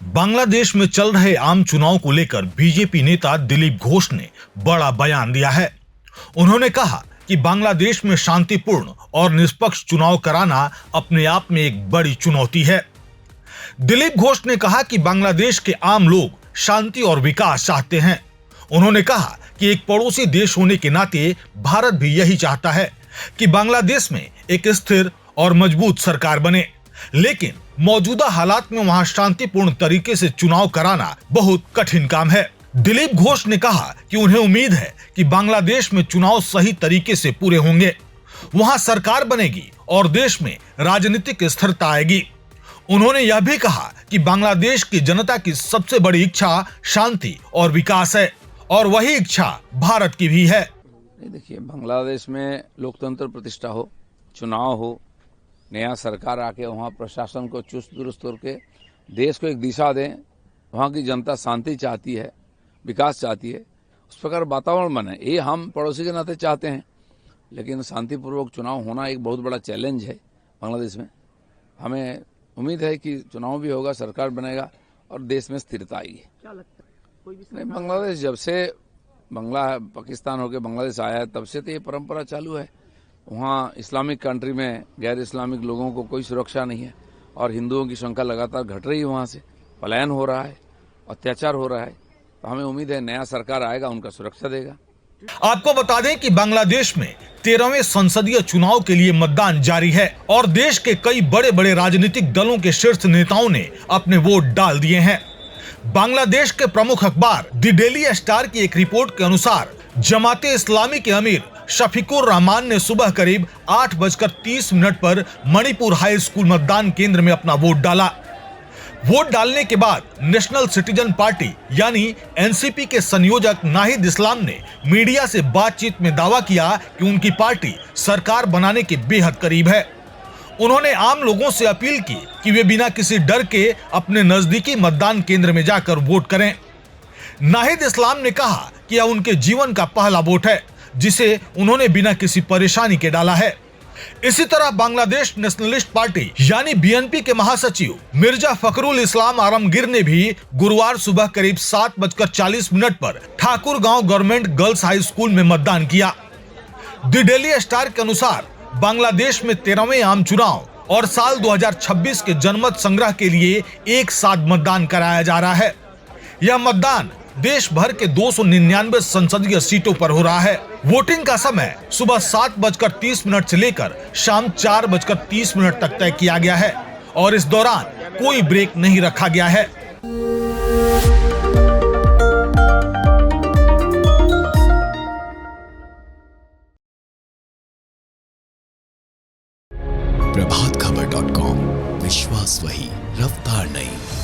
बांग्लादेश में चल रहे आम चुनाव को लेकर बीजेपी नेता दिलीप घोष ने बड़ा बयान दिया है। उन्होंने कहा कि बांग्लादेश में शांतिपूर्ण और निष्पक्ष चुनाव कराना अपने आप में एक बड़ी चुनौती है। दिलीप घोष ने कहा कि बांग्लादेश के आम लोग शांति और विकास चाहते हैं। उन्होंने कहा कि एक पड़ोसी देश होने के नाते भारत भी यही चाहता है कि बांग्लादेश में एक स्थिर और मजबूत सरकार बने, लेकिन मौजूदा हालात में वहां शांतिपूर्ण तरीके से चुनाव कराना बहुत कठिन काम है। दिलीप घोष ने कहा कि उन्हें उम्मीद है कि बांग्लादेश में चुनाव सही तरीके से पूरे होंगे, वहां सरकार बनेगी और देश में राजनीतिक स्थिरता आएगी। उन्होंने यह भी कहा कि बांग्लादेश की जनता की सबसे बड़ी इच्छा शांति और विकास है और वही इच्छा भारत की भी है। देखिए, बांग्लादेश में लोकतंत्र प्रतिष्ठा हो, चुनाव हो, नया सरकार आके वहाँ प्रशासन को चुस्त दुरुस्त करके देश को एक दिशा दें, वहाँ की जनता शांति चाहती है, विकास चाहती है, उस प्रकार वातावरण बने, ये हम पड़ोसी के नाते चाहते हैं। लेकिन शांतिपूर्वक चुनाव होना एक बहुत बड़ा चैलेंज है बांग्लादेश में। हमें उम्मीद है कि चुनाव भी होगा, सरकार बनेगा और देश में स्थिरता आएगी। क्या लगता है कोई भी बांग्लादेश जब से पाकिस्तान होकर बांग्लादेश आया है तब से तो ये परंपरा चालू है। वहाँ इस्लामिक कंट्री में गैर इस्लामिक लोगों को कोई सुरक्षा नहीं है और हिंदुओं की संख्या लगातार घट रही है, वहाँ से पलायन हो रहा है, अत्याचार हो रहा है। तो हमें उम्मीद है नया सरकार आएगा, उनका सुरक्षा देगा। आपको बता दें कि बांग्लादेश में 13वें संसदीय चुनाव के लिए मतदान जारी है और देश के कई बड़े बड़े राजनीतिक दलों के शीर्ष नेताओं ने अपने वोट डाल दिए हैं। बांग्लादेश के प्रमुख अखबार द डेली स्टार की एक रिपोर्ट के अनुसार जमाते इस्लामी के अमीर शफीकुर रहमान ने सुबह करीब 8:30 पर मणिपुर हाई स्कूल मतदान केंद्र में अपना वोट डाला। वोट डालने के बाद नेशनल सिटीजन पार्टी यानी एनसीपी के संयोजक नाहिद इस्लाम ने मीडिया से बातचीत में दावा किया कि उनकी पार्टी सरकार बनाने के बेहद करीब है। उन्होंने आम लोगों से अपील की कि वे बिना किसी डर के अपने नजदीकी मतदान केंद्र में जाकर वोट करें। नाहिद इस्लाम ने कहा कि यह उनके जीवन का पहला वोट है जिसे उन्होंने बिना किसी परेशानी के डाला है। इसी तरह बांग्लादेश नेशनलिस्ट पार्टी यानी बीएनपी के महासचिव मिर्जा फखरुल इस्लाम आलमगीर ने भी गुरुवार सुबह करीब 7:40 पर ठाकुर गांव गवर्नमेंट गर्ल्स हाई स्कूल में मतदान किया। द डेली स्टार के अनुसार बांग्लादेश में 13वें आम चुनाव और साल 2026 के जनमत संग्रह के लिए एक साथ मतदान कराया जा रहा है। यह मतदान देश भर के 299 संसदीय सीटों पर हो रहा है। वोटिंग का समय सुबह 7:30 से लेकर शाम 4:30 तक तय किया गया है और इस दौरान कोई ब्रेक नहीं रखा गया है। प्रभातखबर.com, विश्वास वही, रफ्तार नहीं।